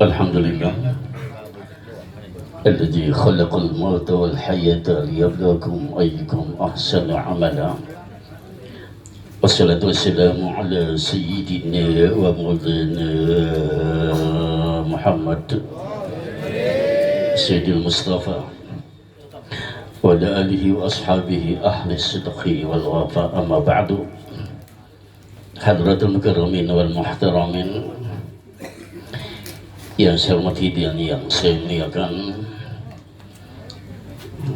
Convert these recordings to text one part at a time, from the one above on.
الحمد لله الذي خلق الموت والحياة ليبلوكم أيكم أحسن عملا، والصلاة والسلام على سيدنا ومولانا محمد سيد المصطفى وعلى آله وأصحابه أهل الصدق والوفاء. أما بعد، حضرات المكرمين والمحترمين yang saya hormati dan yang saya muliakan,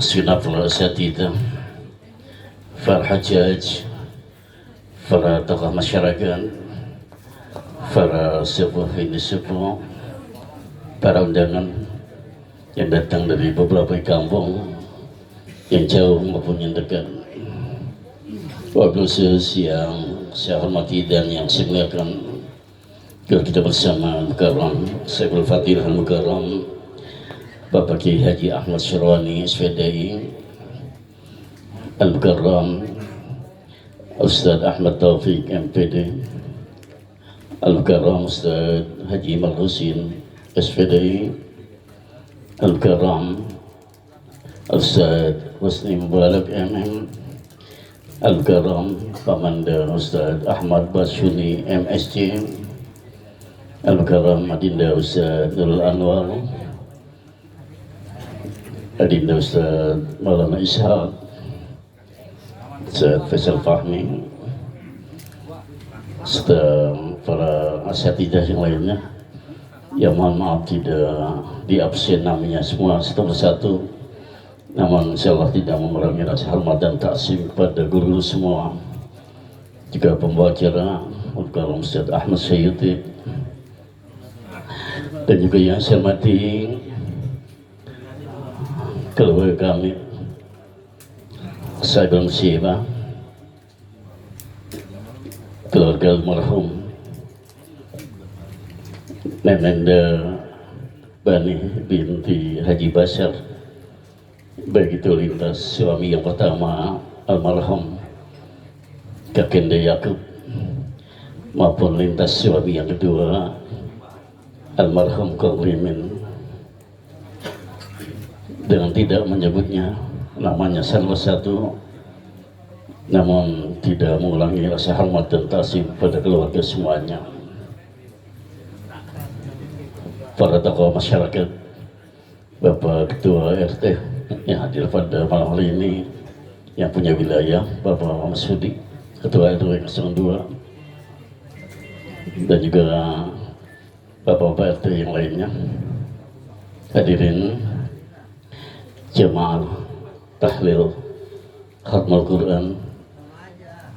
segenap asatidzah, para hajjaj, para tokoh masyarakat, para sepuh ini sepuh, para undangan yang datang dari beberapa kampung yang jauh maupun yang dekat, wabil khusus yang saya hormati dan yang saya muliakan, kita bersama Al-Mukarram Sayyidul Fadil Al-Mukarram Bapak Kiai Haji Ahmad Syirwani SPDI, Al-Mukarram Ustaz Ahmad Taufik MPD, Al-Mukarram Ustaz Haji Malhusin SPDI, Al-Mukarram Ustaz Husni Mubarak MM, Al-Mukarram Pamanda Ustaz Ahmad Basyuni MSC, Al-Mukarram Adinda Ustaz Nurul Anwar, Adinda Ustaz Maulana Ishaq, Ustaz Faisal Fahmi, serta para asatidzah yang lainnya yang mohon maaf tidak diabsen namanya semua satu persatu, namun insyaallah tidak mengurangi rasa hormat dan takzim kepada guru semua, juga pembawa acara Al-Mukarram Ustaz Ahmad Sayyidi, dan juga yang saya hormati keluarga kami, sahabat musibah, keluarga almarhum Nenenda Bani binti Haji Basar, baik itu lintas suami yang pertama almarhum Kakenda Yakub maupun lintas suami yang kedua almarhum Kaulimin, dengan tidak menyebutnya namanya salah satu, namun tidak mengulangi rasa hormat dan takzim pada keluarga semuanya, para tokoh masyarakat, Bapak Ketua RT yang hadir pada malam hari ini, yang punya wilayah Bapak Muhammad Sudi, Ketua RW 02, dan juga Bapak-bapak RT yang lainnya, hadirin jemaah tahlil khatmul Quran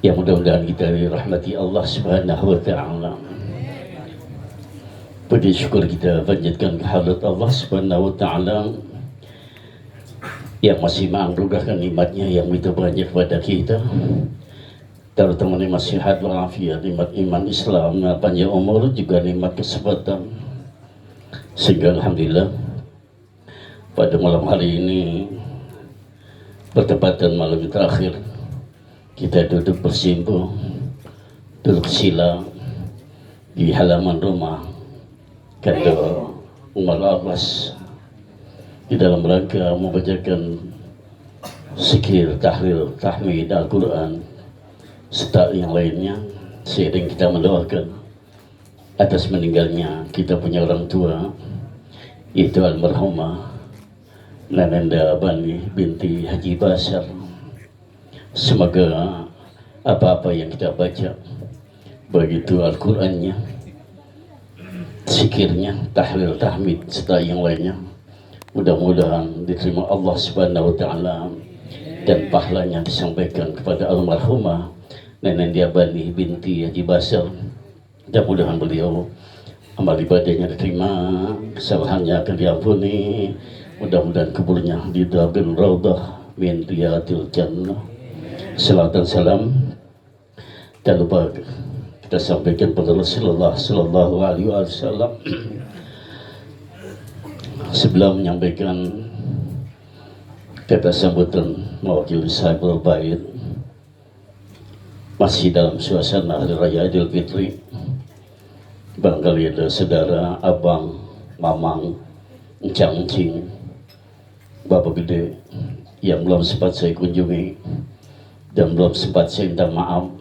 yang mudah-mudahan kita dirahmati Allah Subhanahu wa Ta'ala. Puji syukur kita panjatkan kehadirat Allah Subhanahu wa Ta'ala yang masih menganugerahkan nikmatnya yang begitu banyak kepada kita, terutama nikmat sehat walafiat, nikmat iman Islam, panjang umur, juga nikmat kesempatan, sehingga alhamdulillah pada malam hari ini bertepatan malam terakhir kita duduk bersimpuh, duduk sila di halaman rumah kata Umar Abbas di dalam rangka membacakan zikir, tahlil, tahmid Al-Quran serta yang lainnya, seiring kita mendoakan atas meninggalnya kita punya orang tua, yaitu almarhumah Nenenda Bani binti Haji Basar. Semoga apa-apa yang kita baca, begitu Al-Qurannya, zikirnya, tahlil, tahmid serta yang lainnya, mudah-mudahan diterima Allah Subhanahu wa Ta'ala dan pahalanya disampaikan kepada almarhumah Nenenda Bani binti Haji Basar. Mudah-mudahan beliau amal ibadahnya diterima, kesalahannya akan diampuni, mudah-mudahan kuburnya di Darul Raudah min Riyadil Jannah. Salawat dan salam tak lupa kita sampaikan pada Rasulullah Sallallahu Alaihi Wasallam. Sebelum menyampaikan kata sambutan mewakili sahabat bait, masih dalam suasana Hari Raya Idul Fitri, barangkali ada saudara, abang, mamang, encang encing, bapak gede yang belum sempat saya kunjungi dan belum sempat saya minta maaf.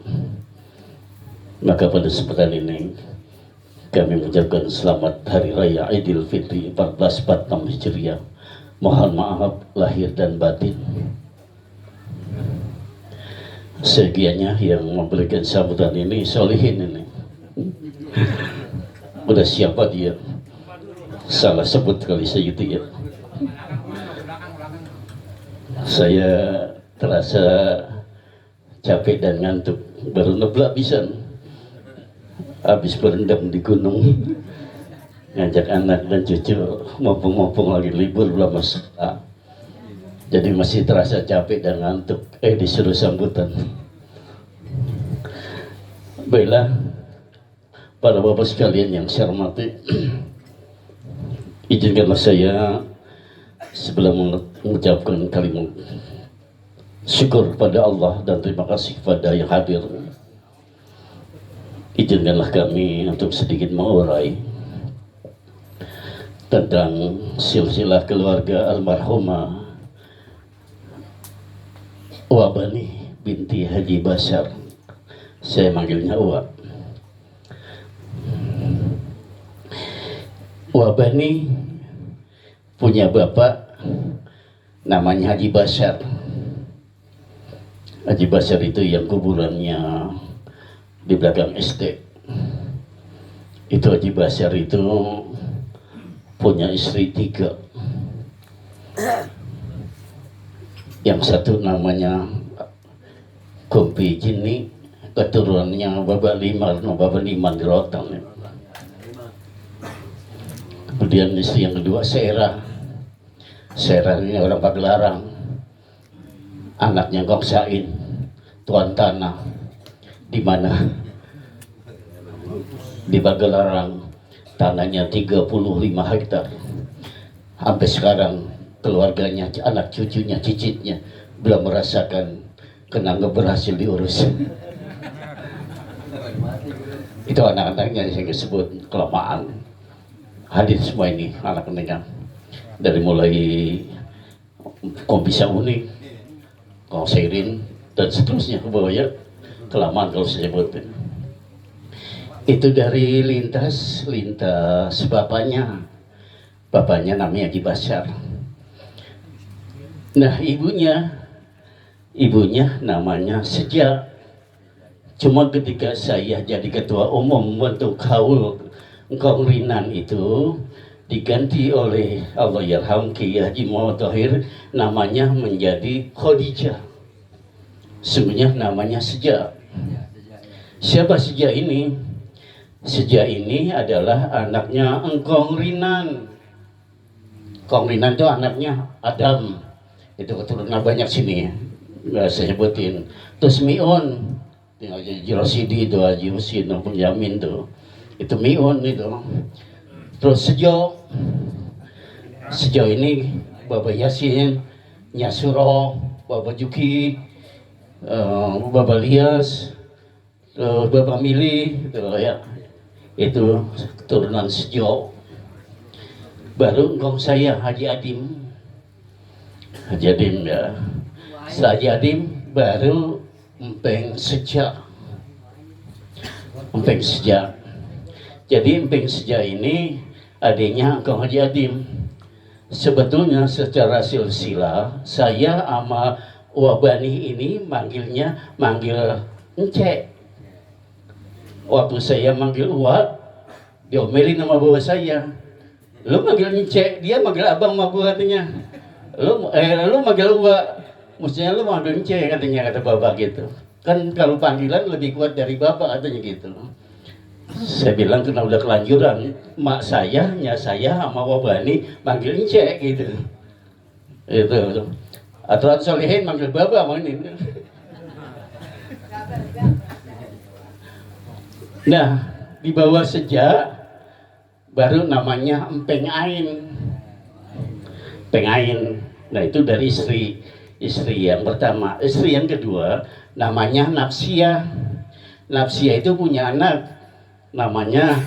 Maka pada kesempatan ini kami mengucapkan selamat Hari Raya Idul Fitri 1446 Hijriah. Mohon maaf lahir dan batin. Sekiannya yang memberikan sambutan ini solihin ini. Udah siapa dia? Salah sebut kali saya gitu ya. Saya terasa capek dan ngantuk. Baru neblak pisan. Habis berendam di gunung, ngajak anak dan cucu, mumpung lagi libur belum masuk. Jadi masih terasa capek dan ngantuk. Disuruh sambutan. Baiklah, para bapak sekalian yang saya hormati, izinkanlah saya sebelum mengucapkan kalimat syukur kepada Allah dan terima kasih kepada yang hadir, izinkanlah kami untuk sedikit mengurai tentang silsilah keluarga almarhumah Wabani binti Haji Bashar. Saya manggilnya Uwa. Wabani punya bapak namanya Haji Bashar. Haji Bashar itu yang kuburannya di belakang SD. Itu Haji Bashar itu punya istri 3. Yang satu namanya Kompi Jini, keturunannya Bapak Limar, Bapak Liman di Rotan. Kemudian istri yang kedua Sera. Sera ini orang Pagelaran. Anaknya Kong Sain, tuan tanah. Di mana? Di Pagelaran, tanahnya 35 hektar. Sampai sekarang keluarganya, anak cucunya, cicitnya belum merasakan kenanga berhasil diurus. Itu anak-anaknya yang disebut kelamaan. Hadir semua ini anak-anaknya, dari mulai Kompi Sauni, Kong Seirin dan seterusnya ke bawah ya, kelamaan kalau saya sebutin. Itu dari lintas bapaknya namanya Haji Bashar. Nah ibunya namanya Sejak. Cuma ketika saya jadi ketua umum untuk Haul Engkong Rinan itu diganti oleh Allahyarham Kiai Haji Muhammad Thohir, namanya menjadi Khadijah. Sebenarnya namanya Sejak. Siapa Sejak ini? Sejak ini adalah anaknya Engkong Rinan. Engkong Rinan itu anaknya Adam. Itu keturunan banyak sini, nggak saya sebutin. Terus Miun, Haji Rosidi itu, Haji Husin, Yamin tuh, itu Miun itu. Terus Sejo ini Bapak Yasin, Nyasuro, Bapak Juki, Bapak Lias, Bapak Mili, gitu ya. Itu keturunan Sejo. Baru engkong saya Haji Adim. Haji Adim ya. Setelah Haji Adim baru Empeng Sejak. Jadi Empeng Sejak ini adiknya Engkong Haji Adim. Sebetulnya secara silsilah saya sama Wabani ini manggil Encek. Waktu saya manggil Uwa, diomelin sama bawa saya. Lu manggil Encek, dia manggil abang sama gua katanya. Lu manggil Uwa, mestinya lu manggil Encek katanya, kata bapak gitu. Kan kalau panggilan lebih kuat dari bapak katanya gitu. Saya bilang karena udah kelanjuran, mak saya, saya sama Wabani manggil Encek gitu. Itu. Aturan Solihin manggil bapak sama ini. Nah, di bawah Sejak baru namanya Empeng Ain. Empeng Ain. Nah, itu dari istri yang pertama. Istri yang kedua namanya Nafsia. Nafsia itu punya anak namanya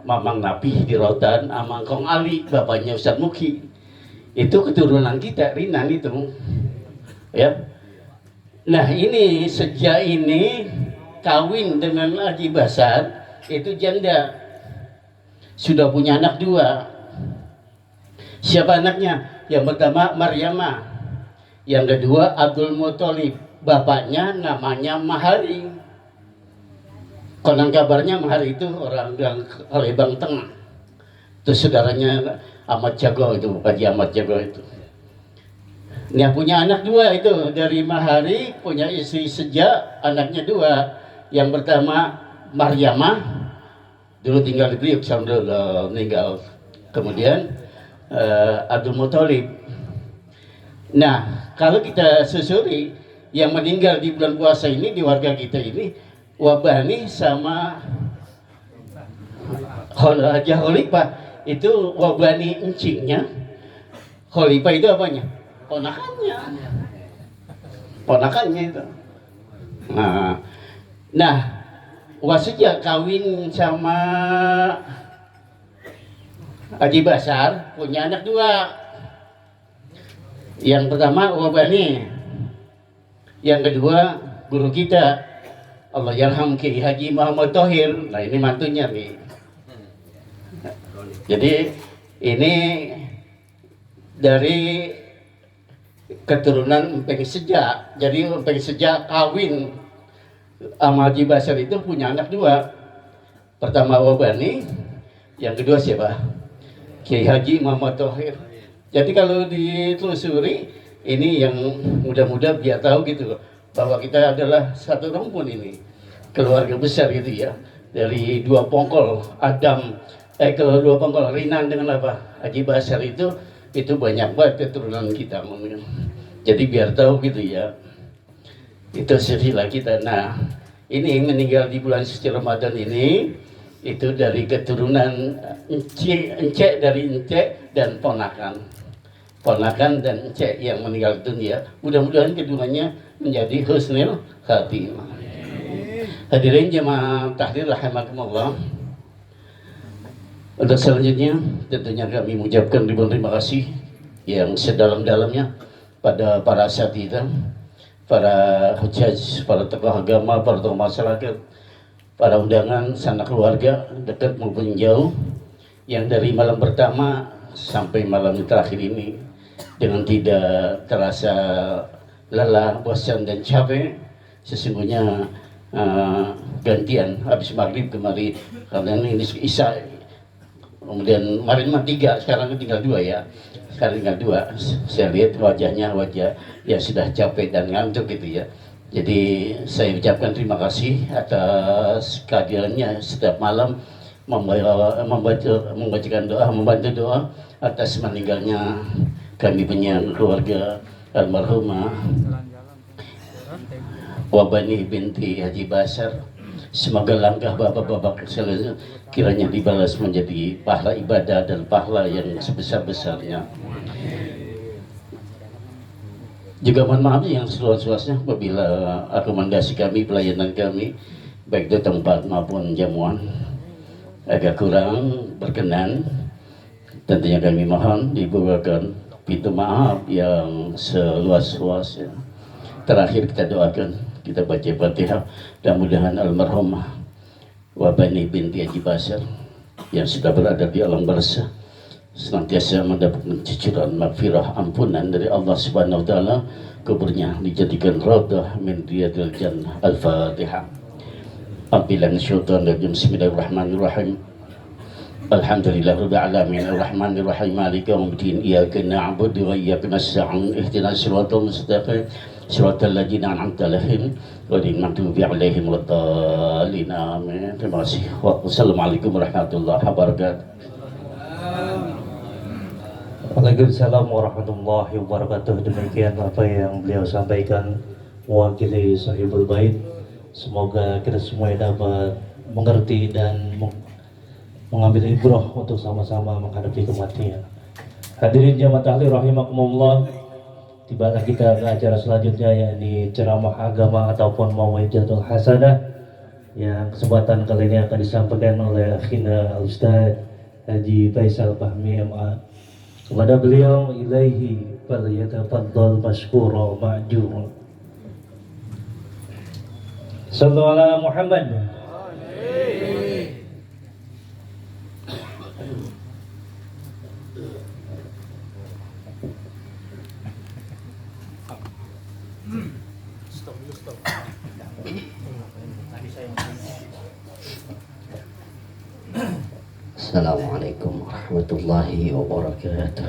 Mamang Nabi di Rotan, Amang Kong Ali, bapaknya Ustadz Muki. Itu keturunan kita, Rinan itu. Ya. Nah ini sejak ini kawin dengan Haji Basar, itu janda. Sudah punya anak 2. Siapa anaknya? Yang pertama Maryamah, yang kedua Abdul Muthalib. Bapaknya namanya Mahari. Konon kabarnya Mahari itu orang Palembang Tengah. Itu saudaranya Ahmad Jago itu, Haji Ahmad Jago itu. Dia punya anak 2 itu dari Mahari, punya istri sejak, anaknya 2. Yang pertama Maryamah, dulu tinggal di Priuk sambil meninggal. Kemudian Abdul Muthalib. Nah, kalau kita susuri yang meninggal di bulan puasa ini di warga kita ini, Wabani sama Haji Khalifah itu Wabani encingnya. Khalifah itu apanya? Ponakannya itu. Nah, Wasija kawin sama Haji Basar, punya anak 2. Yang pertama Wabani, yang kedua guru kita Allah yarham Kiai Haji Muhammad Thohir. Nah ini mantunya nih. Jadi ini dari keturunan Empeng Sejak. Jadi Empeng Sejak kawin sama Haji Basar itu punya anak 2. Pertama Wabani, yang kedua siapa? Kiai Haji Muhammad Thohir. Jadi kalau ditelusuri ini yang muda-muda biar tahu gitu loh, bahwa kita adalah satu rumpun ini, keluarga besar gitu ya. Dari 2 pongkol Adam, ke 2 pongkol Rinan dengan apa? Haji Basar itu banyak banget keturunan kita. Jadi biar tahu gitu ya. Itu silsilah kita. Nah, ini meninggal di bulan suci Ramadan ini, itu dari keturunan encek dari encek dan ponakan dan encek yang meninggal dunia. Mudah-mudahan keduanya menjadi husnul khatimah. Hadirin jemaah tahdir rahimakumullah. Untuk selanjutnya tentunya kami mengucapkan ribuan terima kasih yang sedalam-dalamnya pada para asatidzah, para hujjaj, para tokoh agama, para tokoh masyarakat, para undangan, sanak keluarga dekat maupun jauh, yang dari malam pertama sampai malam terakhir ini dengan tidak terasa lelah, bosan dan capek. Sesungguhnya gantian habis maghrib kemari, karena ini isya, kemudian kemarin 3, sekarang tinggal 2 ya. Sekarang tinggal 2. Saya lihat wajahnya wajah ya sudah capek dan ngantuk gitu ya. Jadi saya ucapkan terima kasih atas kehadirannya setiap malam membacakan doa, membantu doa atas meninggalnya kami punya keluarga almarhumah Wabani binti Haji Basar. Semoga langkah bapak-bapak sekalian kiranya dibalas menjadi pahala ibadah dan pahala yang sebesar-besarnya. Juga mohon maaf yang seluas-luasnya apabila akomodasi kami, pelayanan kami, baik di tempat maupun jamuan agak kurang berkenan. Tentunya kami mohon dibukakan pintu maaf yang seluas-luasnya. Terakhir kita doakan, kita baca Fatihah, dan mudahan almarhumah Wabani binti Haji Basar yang sudah berada di alam barzah senantiasa mendapatkan cucuran maghfirah, ampunan dari Allah Subhanahu wa taala, kuburnya dijadikan raudhah min riyadil jannah. Al-Fatihah. Ambilan syaitan rajim. Bismillahirrahmanirrahim. Alhamdulillahirabbil alamin arrahmanirrahim maliki yaumiddin iyyaka na'budu wa iyyaka nasta'in ihdinas siratal mustaqim siratal ladzina an'amta 'alaihim ghairil maghdubi 'alaihim waladdallin. Amin. Terima kasih. Wassalamualaikum warahmatullahi wabarakatuh. Waalaikumsalam warahmatullahi wabarakatuh. Demikian apa yang beliau sampaikan mewakili Sahibul Bait. Semoga kita semua dapat mengerti dan mengambil ibrah untuk sama-sama menghadapi kematian. Hadirin jamaah tahlir rahimakumullah, tibalah kita ke acara selanjutnya, yakni ceramah agama ataupun mau'izatul hasanah yang kesempatan kali ini akan disampaikan oleh Akhina Al-Ustaz Haji Faisal Fahmi MA. Kepada beliau, ilaihi falyatafaddal mashkura ma'jura. Sallu ala Muhammad. Assalamualaikum warahmatullahi wabarakatuh.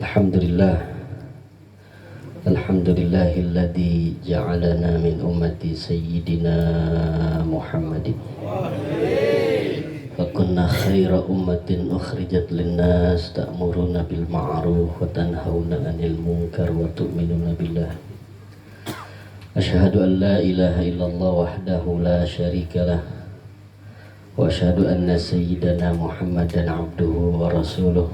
Alhamdulillah. Alhamdulillahilladzi ja'alana min ummati sayyidina Muhammadin. Wa kunna khaira ummatin ukhrijat linnas ta'muruna bil ma'ruf wa tanhauna 'anil munkar wa tu'minuna billah. Asyhadu an la ilaha illallah wahdahu la syarika lah wa asyhadu anna sayyidana Muhammadan abduhu wa rasuluh.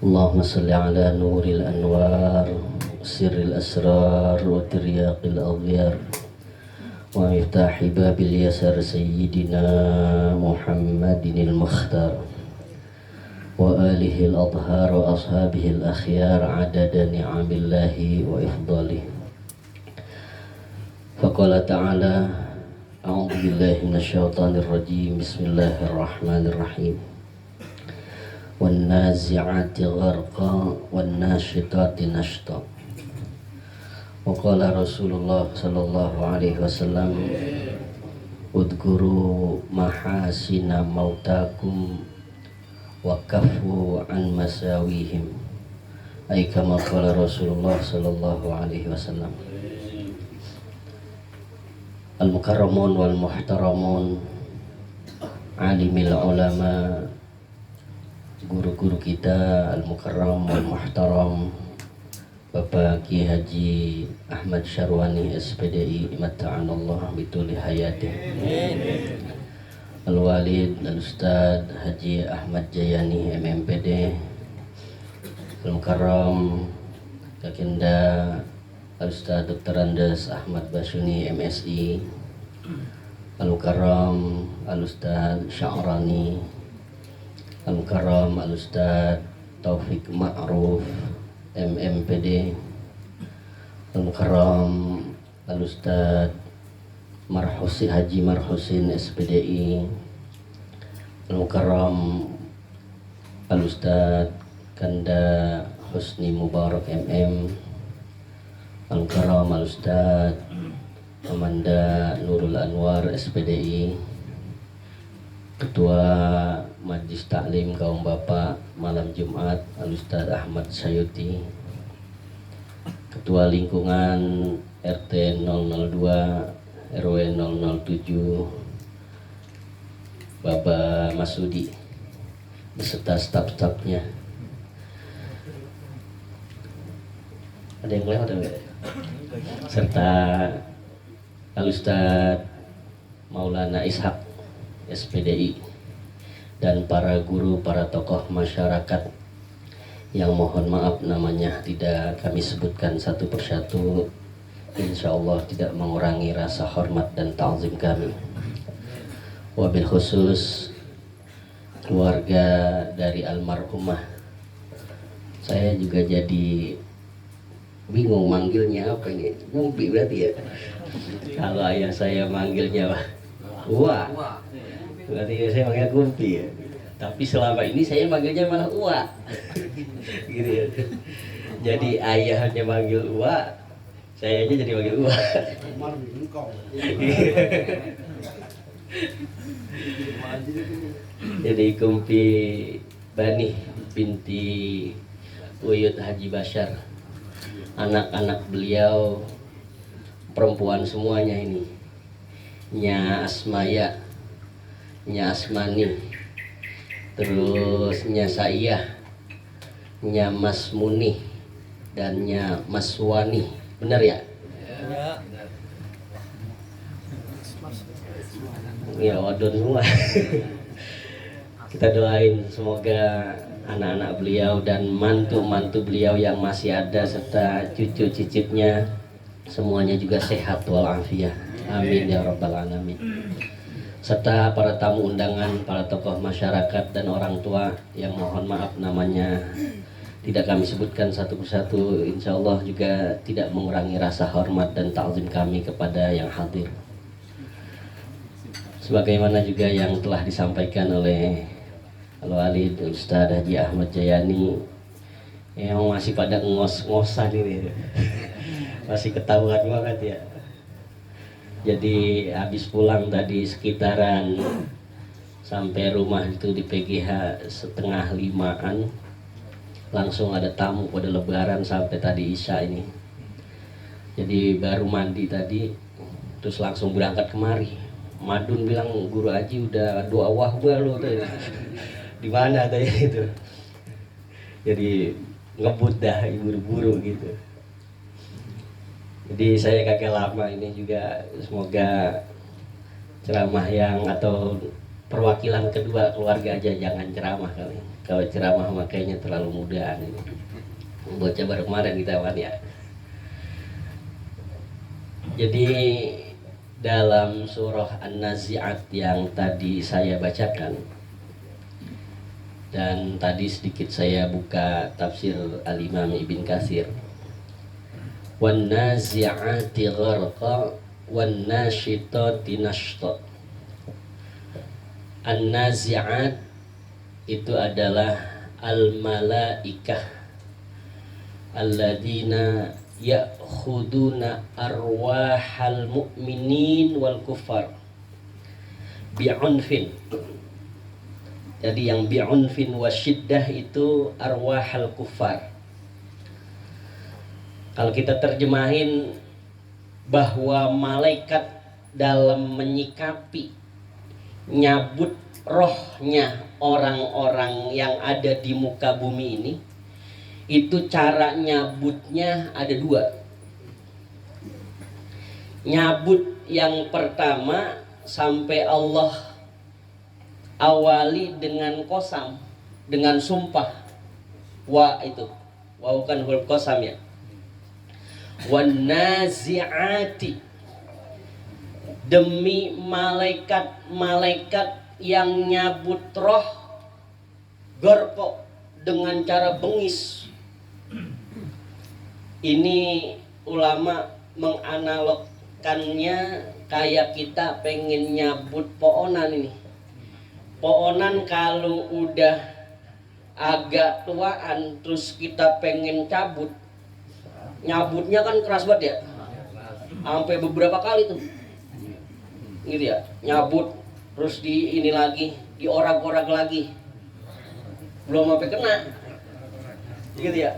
Allahumma salli ala nuril anwar sirril asrar wa tiryaqil aghyar wa miftahi babil yasar sayyidina Muhammadinil mukhtar wa alihi al-adhar wa ashabihi al-akhyar adada ni'amillahi wa ifdalihi. Faqala ta'ala a'udzu billahi minasyaitonir rajim. Bismillahirrahmanirrahim. Wan nazi'ati gharqa wan nasyitati nashta. Wa qala Rasulullah sallallahu alaihi wasallam udhkuru mahasina mautakum wa kafu an masawihim. Ay kama qala Rasulullah sallallahu alaihi wasallam. Al-mukarramun wal muhtaramun, alimil ulama, guru-guru kita al-mukarram wal muhtaram, Bapak Ki Haji Ahmad Syarwani SPDI Mata'anallah bituli hayati, Al-Walid Al-Ustad Haji Ahmad Jayani MMPD, Al-Mukarram Kakinda Al-Ustaz Dr. Andes Ahmad Basyuni MSI, Al-Mukarram Al-Ustaz Sya'rani, Al-Mukarram Al-Ustaz Taufik Ma'ruf MMPD, Al-Mukarram Al-Ustaz Haji Marhusin SPDI, Al-Mukarram Al-Ustaz Kanda Husni Mubarak MM, Al-Mukarram Al-Ustaz Amanda Nurul Anwar SPDI, Ketua Majlis Taklim Kaum Bapak Malam Jumat Al-Ustaz Ahmad Sayuti, Ketua Lingkungan RT 002 RW 007 Bapak Masudi beserta staf-stafnya. Ada yang lewat enggak? Serta Al-Ustaz Maulana Ishak SPDI dan para guru, para tokoh masyarakat yang mohon maaf namanya tidak kami sebutkan satu persatu, insya Allah tidak mengurangi rasa hormat dan ta'zim kami. Wabil khusus keluarga dari almarhumah, saya juga jadi bingung manggilnya apa ini. Ngumpi berarti ya. Kalau ayah saya manggilnya Wah, berarti saya manggil Kumpi ya. Tapi selama ini saya manggilnya malah Uwa. Gitu ya. Jadi ayahnya manggil Uwa, sayanya jadi manggil Uwa. Jadi Kumpi Bani binti Uyut Haji Bashar. Anak-anak beliau perempuan semuanya ini. Nya Asmaya, Nya Asmani, terus Nya Saiyah, Nya Mas Muni, dan Nya Mas Wani. Benar ya? Ya, wadon semua. Kita doain semoga anak-anak beliau dan mantu-mantu beliau yang masih ada serta cucu cicitnya semuanya juga sehat walafiat. Amin ya rabbal alamin. Serta para tamu undangan, para tokoh masyarakat dan orang tua yang mohon maaf namanya tidak kami sebutkan satu persatu, insya Allah juga tidak mengurangi rasa hormat dan ta'zim kami kepada yang hadir. Sebagaimana juga yang telah disampaikan oleh Al-Walid Ustadz Haji Ahmad Jayani, yang masih pada ngos-ngosan ini masih ketahuan banget ya. Jadi habis pulang tadi sekitaran sampai rumah itu di PGH 4:30-an, langsung ada tamu pada lebaran sampai tadi Isya ini. Jadi baru mandi tadi terus langsung berangkat kemari. Madun bilang, Guru Aji udah doa wahbah lo tuh. Di mana tadi itu? Jadi ngebut dah buru-buru gitu. Jadi saya kagak lama ini juga, semoga ceramah yang atau perwakilan kedua keluarga aja, jangan ceramah kali. Kalau ceramah makanya terlalu muda ini. Bocah baru kemarin kita ya. Jadi dalam surah An-Nazi'at yang tadi saya bacakan, dan tadi sedikit saya buka tafsir Al-Imam Ibn Katsir, wan nazi'ati gharqa wan nasyitati nashta. An-nazi'at itu adalah al-malaikah alladzina ya'khuduna arwahal mu'minin wal kuffar bi'unfin. Jadi yang bi'unfin wasyiddah itu arwahal kuffar. Kalau kita terjemahin bahwa malaikat dalam menyikapi, nyabut rohnya orang-orang yang ada di muka bumi ini, itu cara nyabutnya ada dua. Nyabut yang pertama sampai Allah awali dengan qasam, dengan sumpah. Wa itu, wa bukan huruf qasam ya. Wan nazi'ati, demi malaikat-malaikat yang nyabut roh, gorko, dengan cara bengis. Ini ulama menganalogkannya kayak kita pengen nyabut pohonan ini. Pohonan kalau udah agak tuaan terus kita pengen cabut, nyabutnya kan keras banget ya, sampai beberapa kali tuh gitu ya, nyabut terus di ini lagi, diorak-orak lagi, belum sampai kena gitu ya.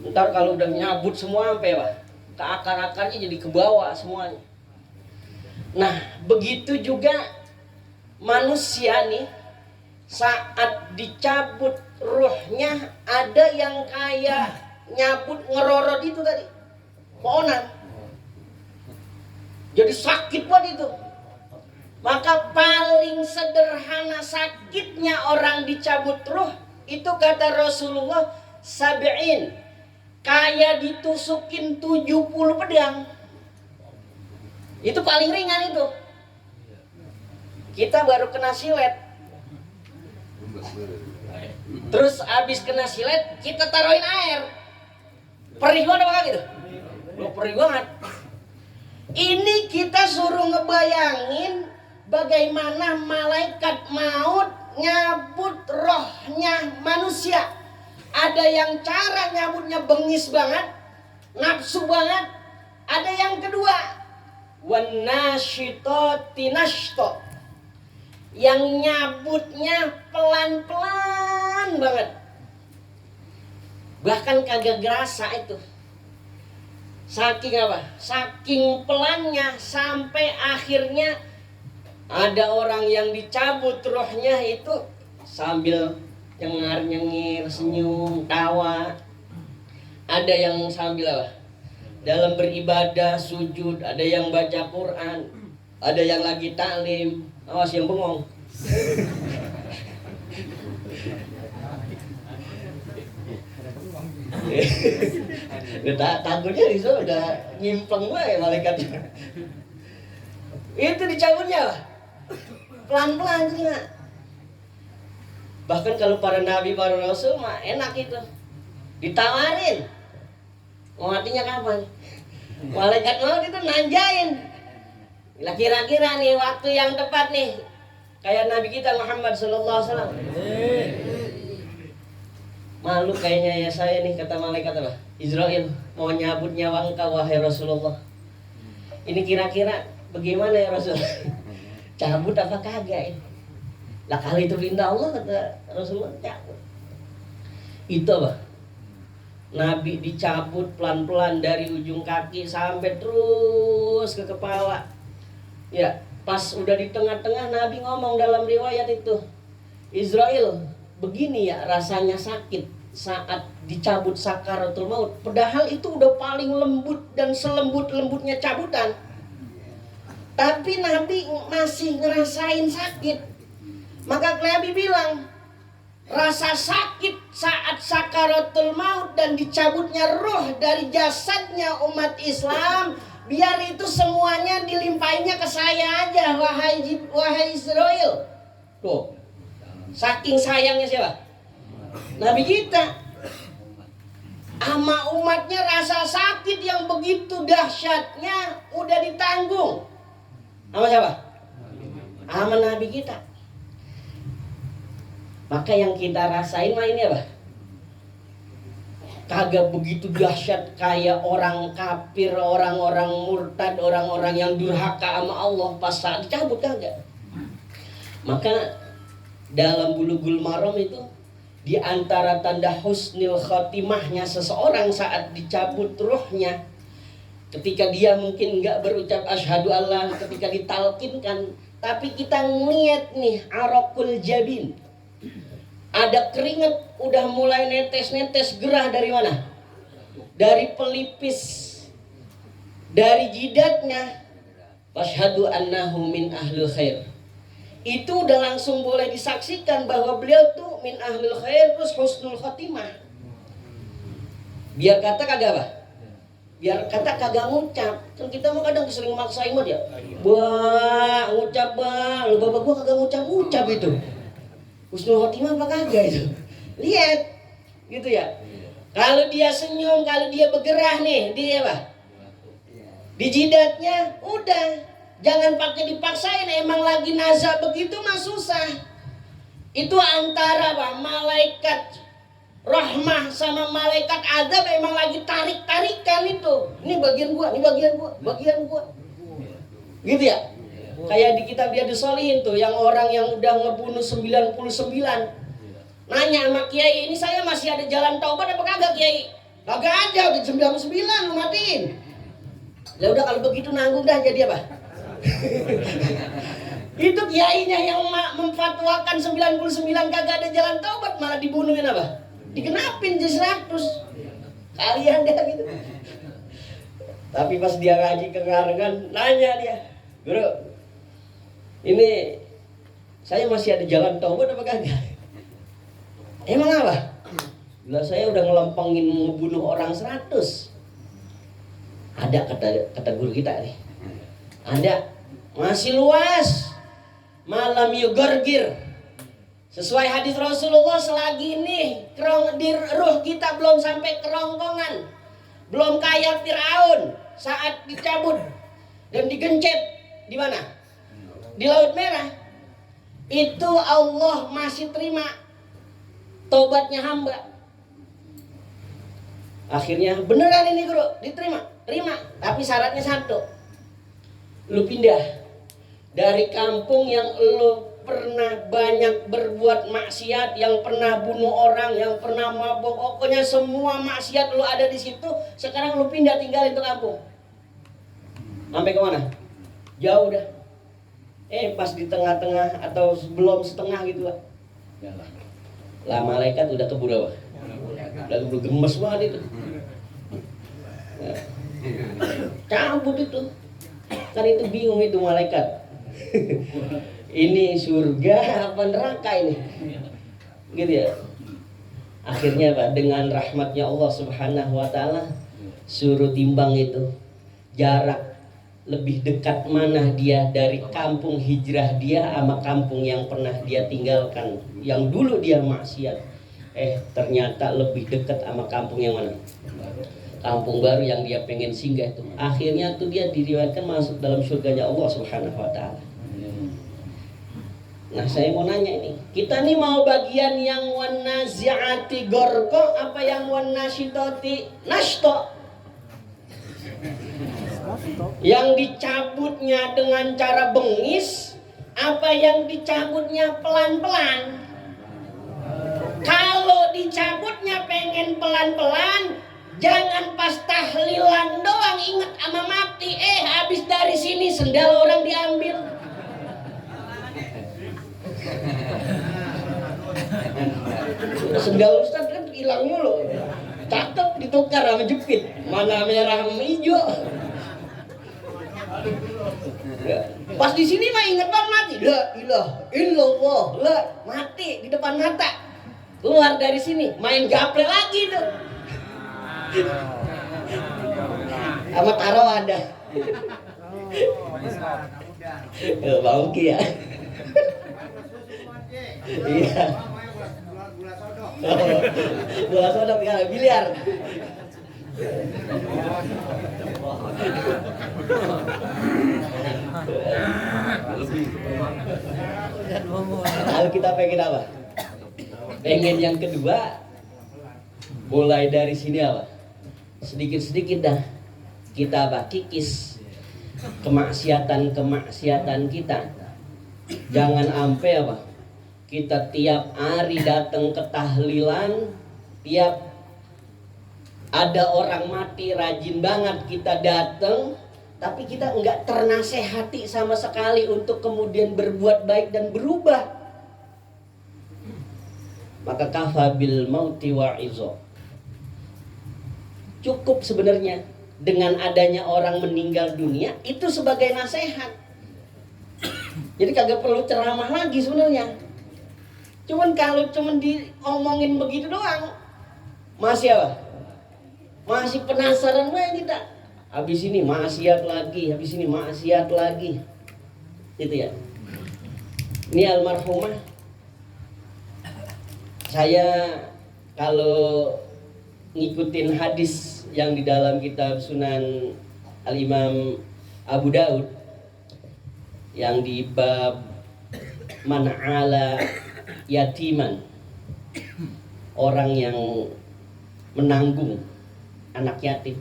Ntar kalau udah nyabut semua sampai apa, ke akar-akarnya jadi ke bawah semuanya. Nah begitu juga manusia nih, saat dicabut ruhnya ada yang kayak nyabut ngerorot itu tadi, pohonan. Jadi sakit banget itu. Maka paling sederhana sakitnya orang dicabut ruh itu kata Rasulullah sab'in, kayak ditusukin 70 pedang. Itu paling ringan itu. Kita baru kena silet, terus abis kena silet kita taruhin air, perih banget apa gitu? Perih banget. Ini kita suruh ngebayangin bagaimana malaikat maut nyabut rohnya manusia. Ada yang cara nyabutnya bengis banget, nafsu banget. Ada yang kedua, wan nasyitati nashta, yang nyabutnya pelan-pelan banget, bahkan kagak gerasa itu. Saking apa? Saking pelannya sampai akhirnya ada orang yang dicabut rohnya itu sambil cengar-nyengir, senyum, tawa. Ada yang sambil apa? Dalam beribadah, sujud. Ada yang baca Quran. Ada yang lagi taklim. Awas yang bengong. Takutnya di sana udah nyimpeng gue ya malaikatnya. Itu dicabutnya lah. Pelan-pelan sih nggak. Bahkan kalau para nabi, para rasul mah enak itu. Ditawarin. Mau matinya kapan? Malaikat maut itu nanjain. Lah kira-kira nih waktu yang tepat nih. Kayak Nabi kita Muhammad sallallahu alaihi wasallam. Malu kayaknya ya saya nih, kata malaikat apa? Israel mau nyabut nyawa engkau wahai Rasulullah. Ini kira-kira bagaimana ya Rasul? Cabut apa kagak ya? Lah kali itu perintah Allah, kata Rasulullah, cabut. Itu apa? Nabi dicabut pelan-pelan dari ujung kaki sampai terus ke kepala. Ya, pas udah di tengah-tengah Nabi ngomong dalam riwayat itu, Israel, begini ya rasanya sakit saat dicabut sakaratul maut. Padahal itu udah paling lembut dan selembut-lembutnya cabutan. Tapi Nabi masih ngerasain sakit. Maka Nabi bilang, rasa sakit saat sakaratul maut dan dicabutnya ruh dari jasadnya umat Islam, biar itu semuanya dilimpahnya ke saya aja, wahai Israel. Tuh, saking sayangnya siapa? Nabi kita. Ama umatnya rasa sakit yang begitu dahsyatnya udah ditanggung. Sama siapa? Sama Nabi kita. Maka yang kita rasain mah ini apa? Kagak begitu dahsyat kayak orang kafir, orang-orang murtad, orang-orang yang durhaka sama Allah pas saat dicabut, kagak. Maka dalam Bulughul Maram itu, di antara tanda husnul khotimahnya seseorang saat dicabut ruhnya, ketika dia mungkin enggak berucap asyhadu Allah ketika ditalkinkan, tapi kita ngeliat nih araqul jabin, ada keringat udah mulai netes-netes gerah dari mana? Dari pelipis, dari jidatnya. Asyhadu annahu min ahlul khair. Itu udah langsung boleh disaksikan bahwa beliau tuh min ahlul khair terus husnul khotimah. Biar kata kagak apa? Biar kata kagak ngucap. Kan kita mah kadang sering maksa imut ya. Wah, ngucap bang. Lu bapak gua kagak ngucap itu. Husnul khotimah apa kagak itu? Lihat, gitu ya. Kalau dia senyum, kalau dia bergerah nih, dia apa? Di jidatnya, udah. Jangan pakai dipaksain, emang lagi nazar begitu mah susah. Itu antara apa? Malaikat rahmah sama malaikat azab emang lagi tarik-tarikan itu. Ini bagian gua, ini bagian gua. Gitu ya? Kayak di kitab Riyadhus Shalihin tuh, yang orang yang udah ngebunuh 99. Nanya sama kiai, ini saya masih ada jalan taubat apa kagak kiai? Kagak ada, udah 99 lu matiin. Ya udah kalau begitu nanggung dah, jadi apa? Itu kiainya yang memfatwakan 99 kagak ada jalan taubat, malah dibunuhin apa? Dikenapin jadi 100. Kalian deh gitu. Tapi pas dia ngaji kengarengan, nanya dia, guru, ini saya masih ada jalan taubat apa kagak? Emang apa? Bila saya udah ngelempengin ngebunuh orang 100. Ada kata guru kita nih. Ada, masih luas. Malam yugorgir. Sesuai hadis Rasulullah, selagi nih di ruh kita belum sampai kerongkongan, belum kayak Firaun saat dicabut dan digencet di mana? Di Laut Merah. Itu Allah masih terima tobatnya hamba. Akhirnya beneran ini guru, diterima, terima. Tapi syaratnya satu, lu pindah dari kampung yang lu pernah banyak berbuat maksiat, yang pernah bunuh orang, yang pernah mabok, pokoknya semua maksiat lu ada di situ. Sekarang lu pindah tinggalin tuh kampung. Sampai kemana? Jauh dah. Pas di tengah-tengah atau belum setengah gitu lah. Lah malaikat udah keburu apa? Udah keburu gemes banget itu. Nah, cabut itu. Kan itu bingung itu malaikat. Ini surga apa neraka ini? gitu ya. Akhirnya Pak, dengan rahmatnya Allah Subhanahu wa taala suruh timbang itu jarak lebih dekat mana dia dari kampung hijrah dia sama kampung yang pernah dia tinggalkan, yang dulu dia maksiat. Ternyata lebih dekat sama kampung yang mana? Kampung baru yang dia pengen singgah itu. Akhirnya tuh dia diriwayatkan masuk dalam surganya Allah Subhanahu wa taala. Nah, saya mau nanya ini, kita nih mau bagian yang wanazi'ati gorko apa yang wanashitoti nashto? Yang dicabutnya dengan cara bengis apa yang dicabutnya pelan-pelan? Kalau dicabutnya pengen pelan-pelan, jangan pas tahlilan doang inget sama mati. Habis dari sini sendal orang diambil. Sendal Ustaz kan hilang mulu. Cakep ditukar sama jepit. Mana merah sama hijau. Pas di sini mah inget banget mati. La ilaha illallah. La mati di depan mata. Keluar dari sini main gaple lagi tuh. Sama taruh ada. Bangki ya. Iya. Bola sodok ya, biliar. Kalau kita pengen apa? Pengen yang kedua, mulai dari sini apa? Sedikit-sedikit dah kita kikis kemaksiatan kita. Jangan sampai apa? Kita tiap hari datang ke tahlilan, tiap ada orang mati rajin banget kita datang, tapi kita enggak ternasehati sama sekali untuk kemudian berbuat baik dan berubah. Maka kafabil mauti wa'izo. Cukup sebenarnya dengan adanya orang meninggal dunia itu sebagai nasihat. Jadi kagak perlu ceramah lagi sebenarnya. Cuman kalau cuman diomongin begitu doang, masih apa? Masih penasaran banget kita. Habis ini maksiat lagi, habis ini maksiat lagi. Itu ya. Ini almarhumah. Saya kalau ngikutin hadis yang di dalam kitab Sunan Al-Imam Abu Daud yang di bab man'ala yatiman, orang yang menanggung anak yatim,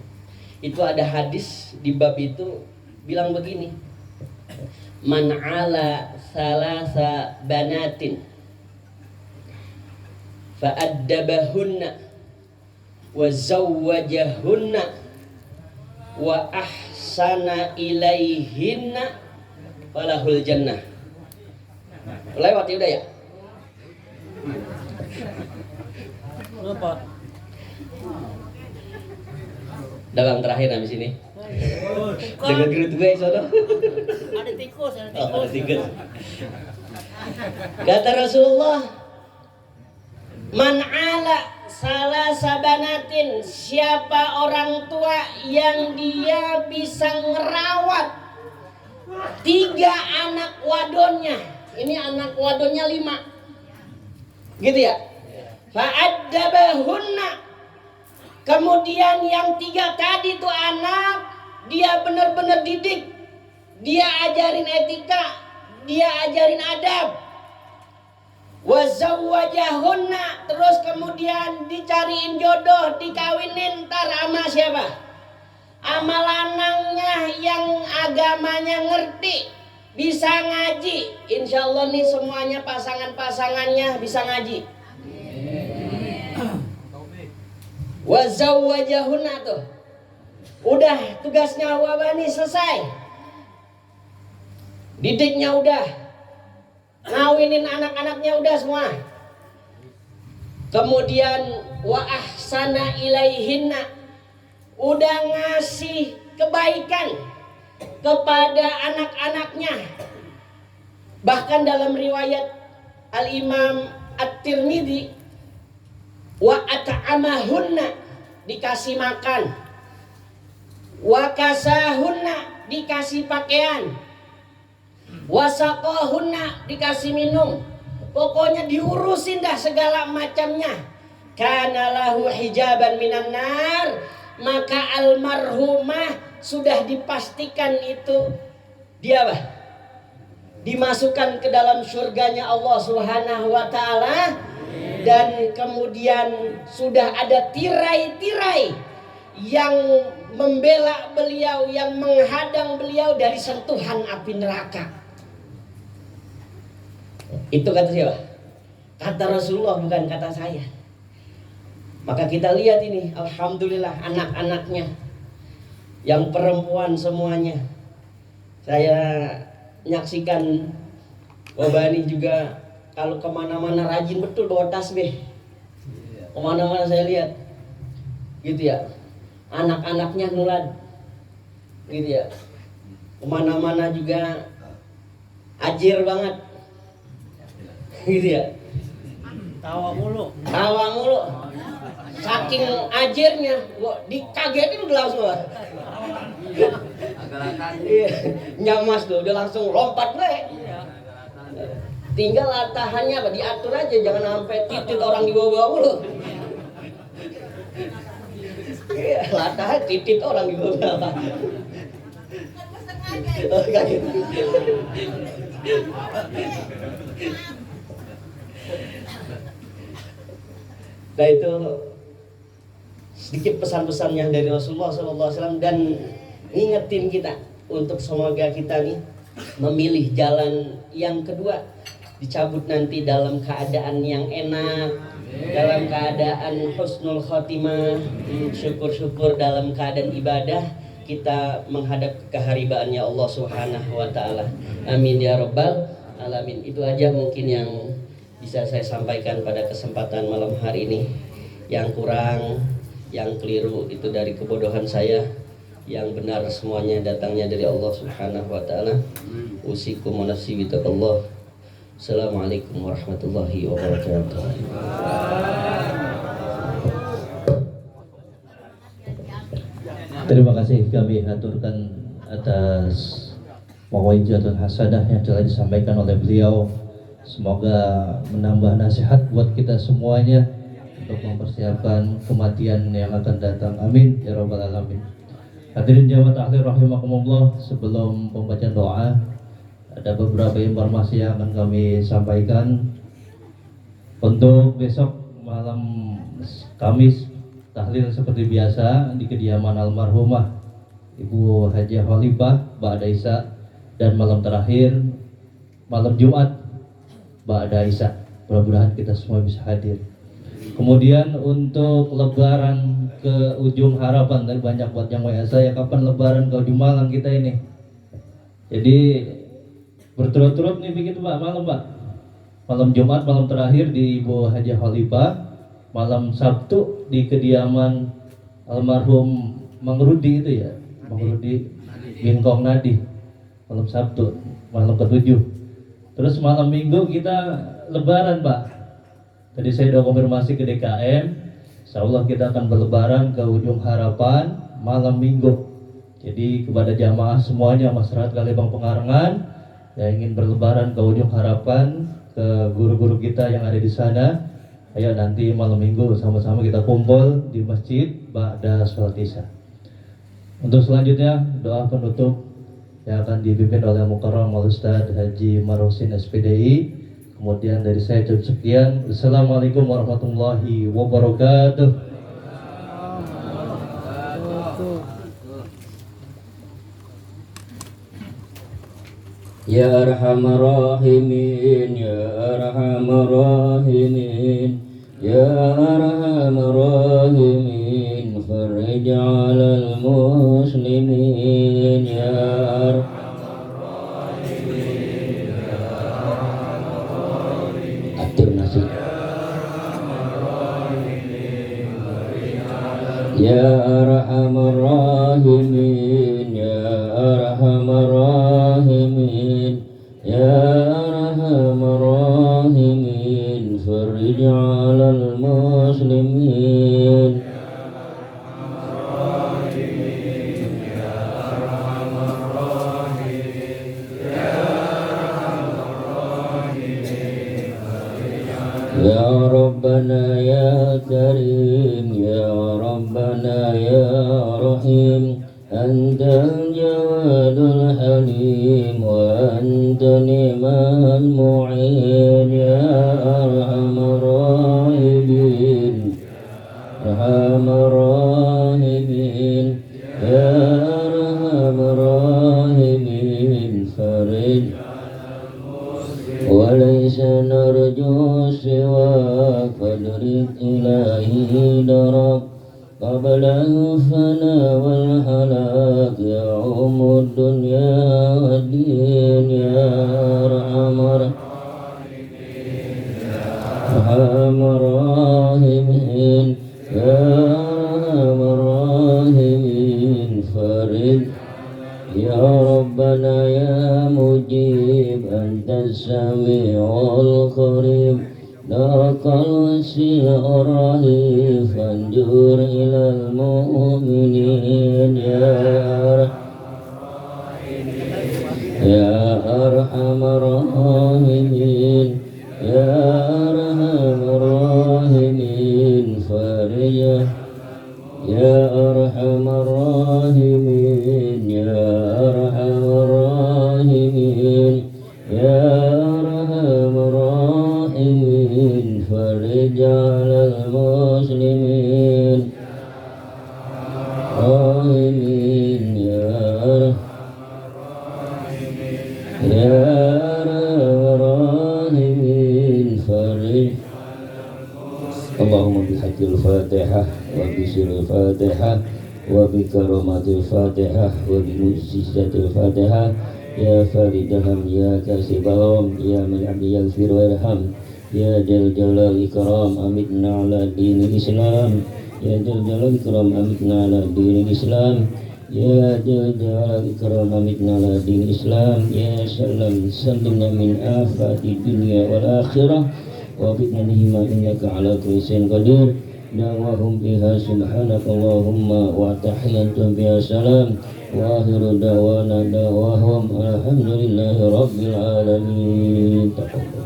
itu ada hadis di bab itu bilang begini, man'ala salasa banatin fa'addabahunna wa zawwajahunna wa ahsana ilaihinna falahul jannah. Lewat ya udah ya. Apa? Dalam terakhir habis ini. Dengan gerut gue sono. Ada tikus, ada Oh, ada tikus. tikus. Kata Rasulullah, man ala salah sabanatin, siapa orang tua yang dia bisa ngerawat 3 anak wadonnya. Ini anak wadonnya 5. Gitu ya. Fa'addabahunna. Kemudian yang 3 tadi tuh anak dia benar-benar didik. Dia ajarin etika, dia ajarin adab. Wa zawwajahunna, terus kemudian dicariin jodoh, dikawinin ntar sama siapa? Sama lanangnya yang agamanya ngerti, bisa ngaji. Insya Allah nih semuanya pasangan-pasangannya bisa ngaji. Wa zawwajahunna tuh udah tugasnya wabani selesai, didiknya udah, ngawinin anak-anaknya udah semua. Kemudian wa ahsana ilaihinna, udah ngasih kebaikan kepada anak-anaknya. Bahkan dalam riwayat Al-Imam At-Tirmidzi, wa at'amahunna, dikasih makan, wa kasahunna, dikasih pakaian, wa saqahunna, dikasih minum. Pokoknya diurusin dah segala macamnya. Kana lahu hijaban minan nar, maka almarhumah sudah dipastikan itu dia apa? Dimasukkan ke dalam surganya Allah Subhanahu wa taala, dan kemudian sudah ada tirai-tirai yang membela beliau, yang menghadang beliau dari sentuhan api neraka. Itu kata siapa? Kata Rasulullah, bukan kata saya. Maka kita lihat ini, alhamdulillah anak-anaknya yang perempuan semuanya. Saya menyaksikan Wabani juga kalau kemana-mana rajin betul bawa tasbih. Kemana-mana saya lihat, gitu ya. Anak-anaknya nulad, gitu ya. Kemana-mana juga ajir banget, gitu ya. Tawa mulu. Tawa mulu. Saking ajirnya, dikagetin udah langsung lah. Iya, nyamas tuh, udah langsung lompat deh. Tinggal latahannya apa diatur aja, jangan sampai titit orang di bawah mulu. Iya, latahan titit orang di bawah. Oh, kaget. Nah itu sedikit pesan-pesannya dari Rasulullah SAW, dan ngingetin kita untuk semoga kita nih memilih jalan yang kedua, dicabut nanti dalam keadaan yang enak, dalam keadaan husnul khotimah, syukur-syukur dalam keadaan ibadah, kita menghadap keharibaannya Allah Subhanahu wa taala. Amin ya rabbal alamin. Itu aja mungkin yang bisa saya sampaikan pada kesempatan malam hari ini. Yang kurang, yang keliru itu dari kebodohan saya, yang benar semuanya datangnya dari Allah Subhanahu wa taala. Usikum wa nafsi bitaqallah. Assalamualaikum warahmatullahi wabarakatuh. Terima kasih kami haturkan atas mawaizatul hasanah yang telah disampaikan oleh beliau. Semoga menambah nasihat buat kita semuanya untuk mempersiapkan kematian yang akan datang. Amin ya rabbal alamin. Hadirin jamaah taklim rahimakumullah, sebelum pembacaan doa ada beberapa informasi yang akan kami sampaikan. Untuk besok malam Kamis, tahlil seperti biasa di kediaman almarhumah Ibu Haji Khalifah Ba'da Isya, dan malam terakhir malam Jumat Ba'da Isya. Mudah-mudahan kita semua bisa hadir. Kemudian untuk lebaran ke ujung harapan, tadi banyak buat yang WA saya, kapan lebaran ke ujung Malang kita ini. Jadi berturut-turut nih begitu Pak, malam Pak. Malam Jumat, malam terakhir di Ibu Haji Khalifah, malam Sabtu di kediaman almarhum Mang Rudi itu ya, Mang Rudi bin Kong Nadi, malam Sabtu, malam ke-7. Terus malam Minggu kita lebaran Pak. Tadi saya udah konfirmasi ke DKM, insyaallah kita akan berlebaran ke ujung harapan malam Minggu. Jadi kepada jamaah semuanya masyarakat Kalibang Pengarengan yang ingin berlebaran ke ujung harapan, ke guru-guru kita yang ada di sana, ayo nanti malam Minggu sama-sama kita kumpul di masjid ba'da sholat Isya. Untuk selanjutnya doa penutup yang akan dipimpin oleh Mukarram Al-Ustadz Haji Marosin SPDI. Kemudian dari saya cukup sekian. Assalamualaikum warahmatullahi wabarakatuh. Ya Arhamar Rahimin, Ya Arhamar Rahimin, Ya Arhamar Rahimin, farij 'alal muslimin, Ya Arhamar Rahimin, Ya Arhamar Rahimin. Atur nasi. Ya Arhamar Rahimin, Ya Arhamar Rahimin, Ya Arhamar Rahimin, فرج على المسلمين يا ربنا يا كريم يا ربنا يا رحيم أنت الجواد الحليم وأنت نعم المعين يا أرحم الراحمين أرحم الراحمين يا أرحم الراحمين فرج وليس نرجو سواك فادرك إلهي درك قبل الفنا والهلاك يعم الدنيا والدين يا أرحم الراحمين يا أرحم الراحمين فرج يا ربنا يا مجيب أنت السميع القريب ذاك الوسيع الرهيب فانجر إلى المؤمنين يا أرحم الراحمين يا أرحم الراحمين فرج يا أرحم الراحمين يا أرحم الراحمين يا أرحم الراحمين فرج على المسلمين راحمين يا أرحم الراحمين فرج اللهم بحق الفاتحة وبسر الفاتحة وبكرامة الفاتحة وبمعجزة الفاتحة يا فارج الهم يا كاشف الغم يا من عبد يغفر ويرحم يا ذا الجلال والإكرام أمتنا على دين الإسلام يا ذا الجلال والإكرام أمتنا على دين الإسلام يا ذا الجلال والإكرام أمتنا على دين الإسلام يا سلام سلمنا من آفات الدنيا والآخرة وفتنتهما إنك على كل شيء قدير دعواهم بها سبحانك اللهم وتحيتهم بها سلام وآخر دعوانا دعواهم الحمد لله رب العالمين. تقبل